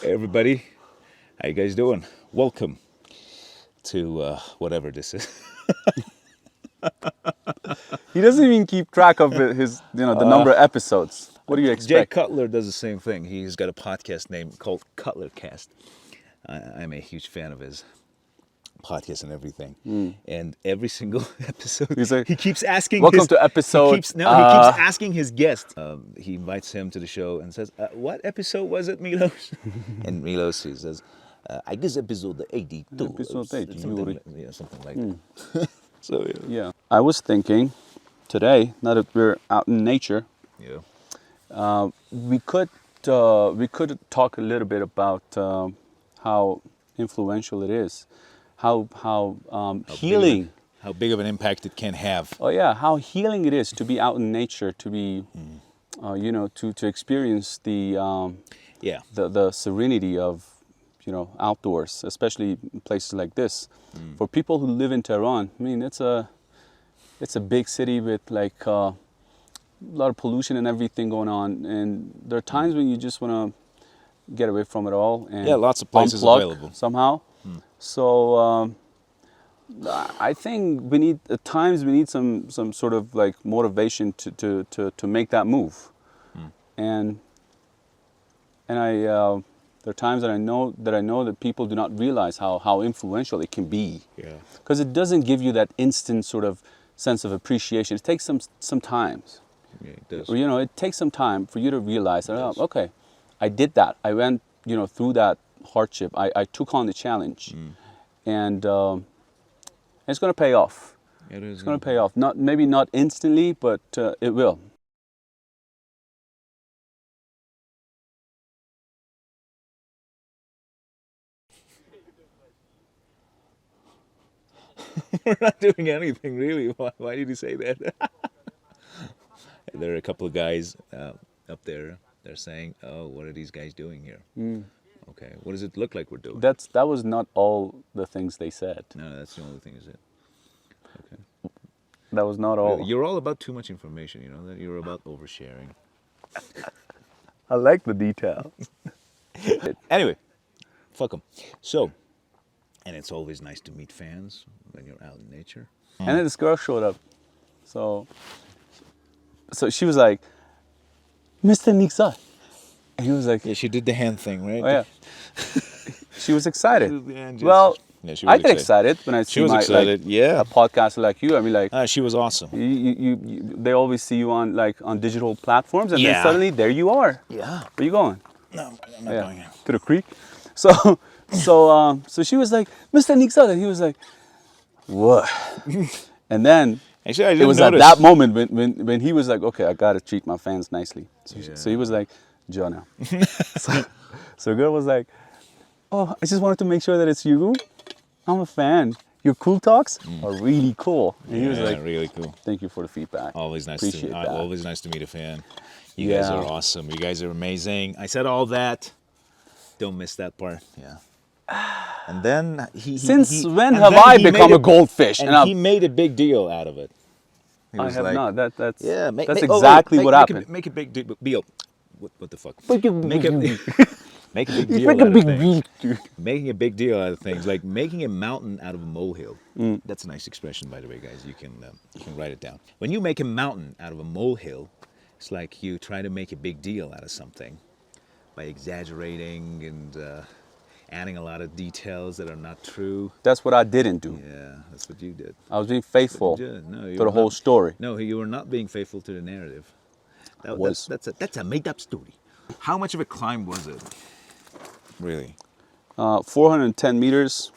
Hey everybody, how you guys doing? Welcome to whatever this is. He doesn't even keep track of his, the number of episodes. What do you expect? Jay Cutler does the same thing. He's got a podcast name called Cutlercast. I'm a huge fan of his podcast and everything. And every single episode, like, he keeps asking. Welcome to episode. He keeps asking his guest. He invites him to the show and says, "What episode was it, Milos?" And Milos he says, "I guess episode 82." Episode 82. Something like that. So yeah. I was thinking today, now that we're out in nature, we could talk a little bit about how influential it is, how healing, how big of an impact it can have. Oh yeah, how healing it is to be out in nature, to be, to experience the serenity of, outdoors, especially in places like this. For people who live in Tehran, I mean, it's a big city with like a lot of pollution and everything going on, and there are times when you just want to get away from it all and lots of places unplug available somehow. So I think we need at times some sort of like motivation to make that move, and I there are times that I know that people do not realize how influential it can be. Yeah. Because it doesn't give you that instant sort of sense of appreciation. It takes some time. Yeah, it does. It takes some time for you to realize that, okay, I did that. I went, through that hardship. I took on the challenge. And it's going to pay off. It's going to pay off. Maybe not instantly, but it will. We're not doing anything really. Why did you say that? There are a couple of guys up there. They're saying, "Oh, what are these guys doing here?" Okay, what does it look like we're doing? That was not all the things they said. No, that's the only thing is it. Okay. That was not all. You're all about too much information. That you're about oversharing. I like the detail. Anyway, fuck them. So, and it's always nice to meet fans when you're out in nature. And then this girl showed up. So she was like, "Mr. Nixa." And he was like... Yeah, she did the hand thing, right? Oh, yeah. She was excited. Well, yeah, I get excited when I see a podcaster like you. I mean, like... she was awesome. They always see you on digital platforms, and then suddenly there you are. Yeah. Where are you going? No, I'm not going here. To the creek. So she was like, "Mr. Nixa," and he was like, "What?" And then actually, it was at that moment when he was like, "Okay, I gotta treat my fans nicely." So he was like, "Jonah." So the girl was like, "Oh, I just wanted to make sure that it's you. I'm a fan. Your CoolTalks are really cool." And he was like, "Really cool. Thank you for the feedback. Always nice. Always nice to meet a fan. You guys are awesome. You guys are amazing." I said all that. Don't miss that part. Yeah. And then Since when have I become a goldfish? And he made a big deal out of it. I have not. That's exactly what happened. Make a big deal. What the fuck? Make a big deal out of things. Making a big deal out of things, like making a mountain out of a molehill. That's a nice expression, by the way, guys. You can write it down. When you make a mountain out of a molehill, it's like you try to make a big deal out of something by exaggerating and adding a lot of details that are not true. That's what I didn't do. Yeah, that's what you did. I was being faithful to the whole story. No, you were not being faithful to the narrative. That's a made-up story. How much of a climb was it? Really? 410 meters.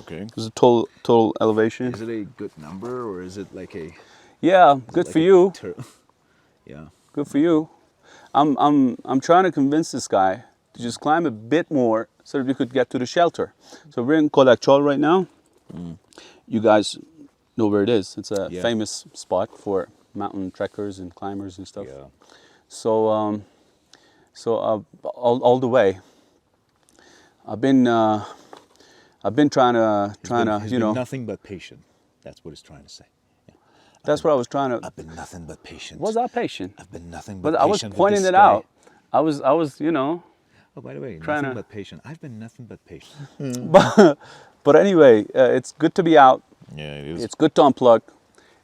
Okay. It was a total elevation. Is it a good number, or is it like a? Yeah, good for you. Yeah. Good for you. I'm trying to convince this guy to just climb a bit more so that we could get to the shelter. So we're in Qolakchol right now. You guys know where it is. It's a famous spot for mountain trekkers and climbers and stuff. Yeah. So all the way, I've been trying to nothing but patient. That's what he's trying to say. Yeah. That's what I was trying to. I've been nothing but patient. Was I patient? I've been nothing but I was patient. pointing it out. I was Oh, by the way, nothing but patient. I've been nothing but patient. But anyway, it's good to be out. Yeah, it is. It's good to unplug.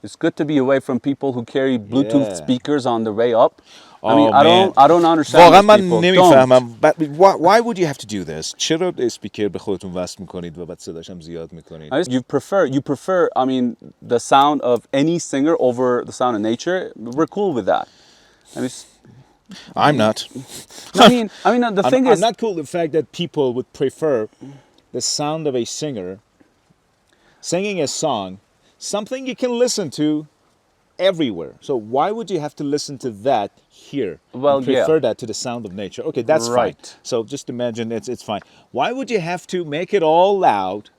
It's good to be away from people who carry Bluetooth speakers on the way up. I mean, I don't understand واقعا these من people. نمیفهمم. Why would you have to do this? چرا اسپیکر به خودتون وصل میکنید و بعد صداش هم زیاد میکنید؟ You prefer, I mean, the sound of any singer over the sound of nature. We're cool with that. I mean, I'm not. I mean, the thing is, I'm not cool with the fact that people would prefer the sound of a singer singing a song, something you can listen to everywhere. So why would you have to listen to that here? Well, and prefer that to the sound of nature. Okay, that's right. fine. So just imagine it's fine. Why would you have to make it all loud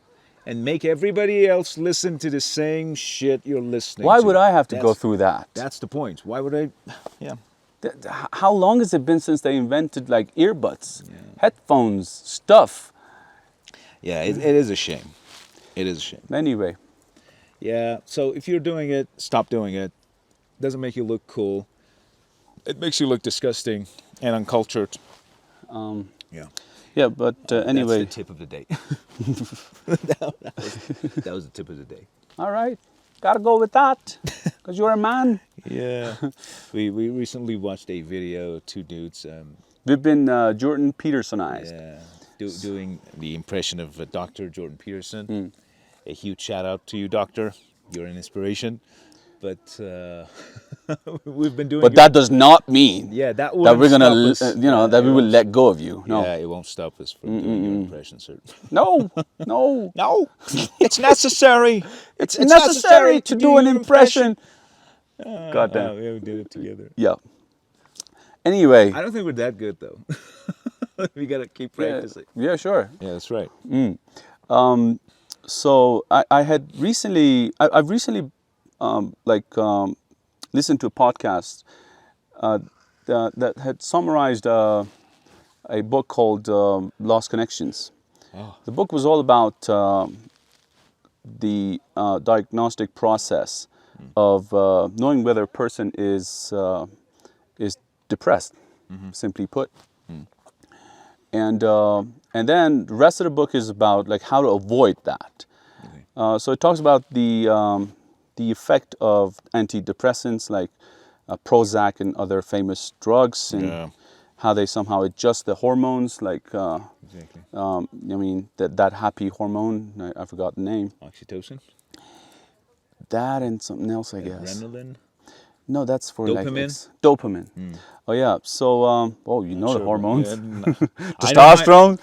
and make everybody else listen to the same shit you're listening why to? would I have to go through that? That's the point. Why would I? Yeah. How long has it been since they invented like earbuds, headphones, stuff? Yeah, it is a shame. It is a shame. Anyway. Yeah, so if you're doing it, stop doing it. Doesn't make you look cool. It makes you look disgusting and uncultured. Yeah. Yeah, but anyway. That's the tip of the day. that was the tip of the day. All right. Gotta go with that. Because you're a man. Yeah. We recently watched a video of two dudes. We've been Jordan Petersonized. Yeah. Doing the impression of Dr. Jordan Peterson. A huge shout out to you, Doctor. You're an inspiration. But we've been doing. But that does not mean that we're gonna, that we will let go of you. No. Yeah, it won't stop us from doing your impression, sir. No. It's necessary. It's necessary to do an impression. God damn. Yeah, we did it together. Yeah. Anyway. I don't think we're that good though. We gotta keep practicing. Yeah, sure. Yeah, that's right. So I've recently listened to a podcast that had summarized a book called Lost Connections. Oh. The book was all about the diagnostic process of knowing whether a person is depressed, simply put. And then the rest of the book is about like how to avoid that. Okay. So it talks about the effect of antidepressants like Prozac and other famous drugs, and how they somehow adjust the hormones, like exactly. I mean that happy hormone. I forgot the name. Oxytocin. That and something else, I guess. Adrenaline. No, that's for dopamine. Dopamine. Oh yeah. So you know the hormones. Yeah, testosterone.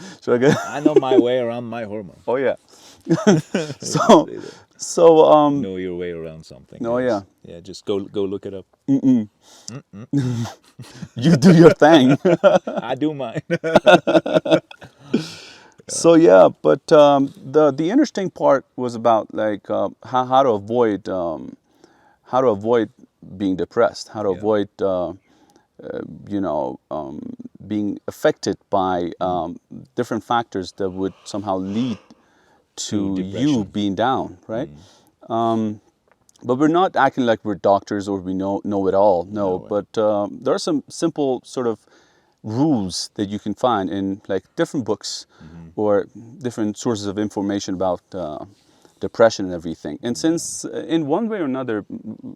I know my way around my hormone. Oh yeah. So know your way around something. Oh yeah. Yeah, just go look it up. You do your thing. I do mine. So yeah, but the interesting part was about like how to avoid being depressed, how to avoid being affected by different factors that would somehow lead to you being down, right? But we're not acting like we're doctors or we know it all. No, but there are some simple sort of rules that you can find in like different books or different sources of information about depression and everything. And since in one way or another,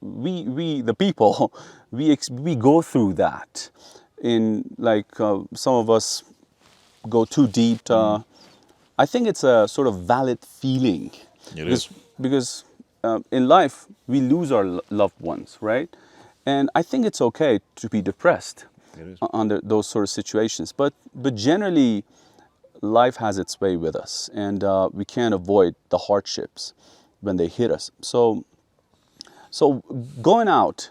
we the people, we go through that. In like some of us go too deep. I think it's a sort of valid feeling. It is. Because in life we lose our loved ones, right? And I think it's okay to be depressed under those sort of situations. But generally, life has its way with us, and we can't avoid the hardships when they hit us. So going out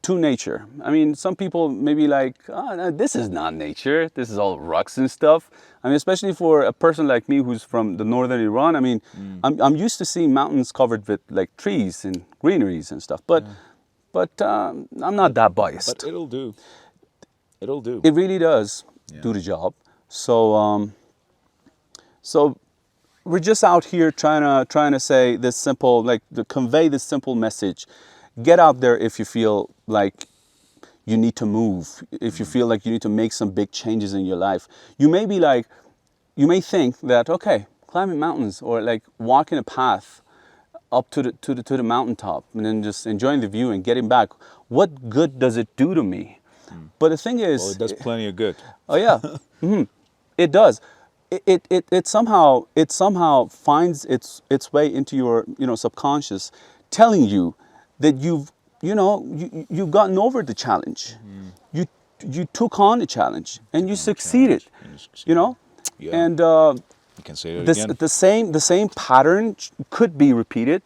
to nature. I mean, some people may be like, oh, no, this is not nature. This is all rocks and stuff. I mean, especially for a person like me who's from the northern Iran. I mean, I'm used to seeing mountains covered with like trees and greeneries and stuff. But I'm not that biased. But it'll do. It'll do. It really does do the job. So we're just out here trying to say this simple, like to convey this simple message. Get out there if you feel like you need to move, if you feel like you need to make some big changes in your life, you may be like, you may think that, okay, climbing mountains or like walking a path up to the mountaintop and then just enjoying the view and getting back, what good does it do to me? But the thing is, well, it does plenty of good. Oh yeah, it does. It somehow finds its way into your subconscious, telling you that you've gotten over the challenge. You took on the challenge and you succeeded. Yeah. And you can say that again. the same pattern could be repeated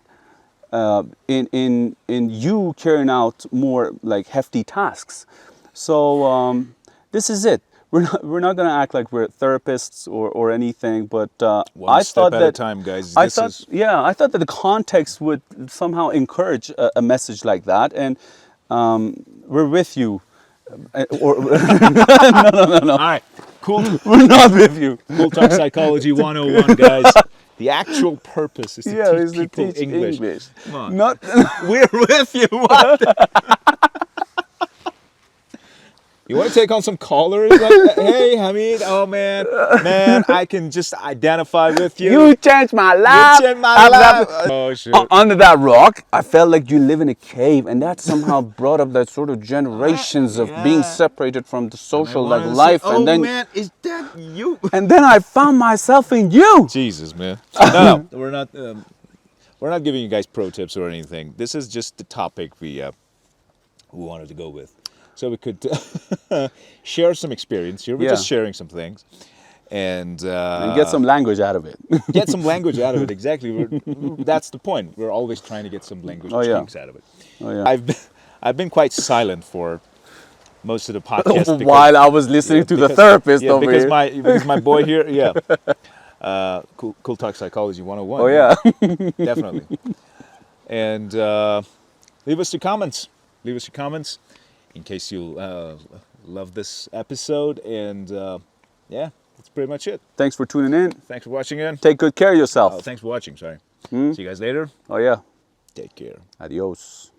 in you carrying out more like hefty tasks. So this is it. We're not going to act like we're therapists or anything, but one step at a time, guys. I thought that the context would somehow encourage a message like that, and we're with you. No. All right, cool. We're not with you. CoolTalk Psychology 101, guys. The actual purpose is to teach people English. Come on. We're with you. What? You want to take on some callers? Like, hey, Hamid. Oh, man, I can just identify with you. You changed my life. You changed my life. Oh, shit. Under that rock, I felt like you live in a cave, and that somehow brought up that sort of generations of being separated from the social life. Say, and then, man, is that you? And then I found myself in you. Jesus, man. No, we're not giving you guys pro tips or anything. This is just the topic we wanted to go with. So we could share some experience here. We're just sharing some things. And get some language out of it. Get some language out of it, exactly. That's the point. We're always trying to get some language chunks out of it. Oh, yeah. I've been quite silent for most of the podcast. While I was listening to the therapist over here. Because my boy here, CoolTalk Psychology 101. Oh, yeah. Definitely. And leave us your comments. In case you love this episode. And that's pretty much it. Thanks for tuning in. Thanks for watching in. Take good care of yourself. Thanks for watching, sorry. See you guys later. Oh, yeah. Take care. Adios.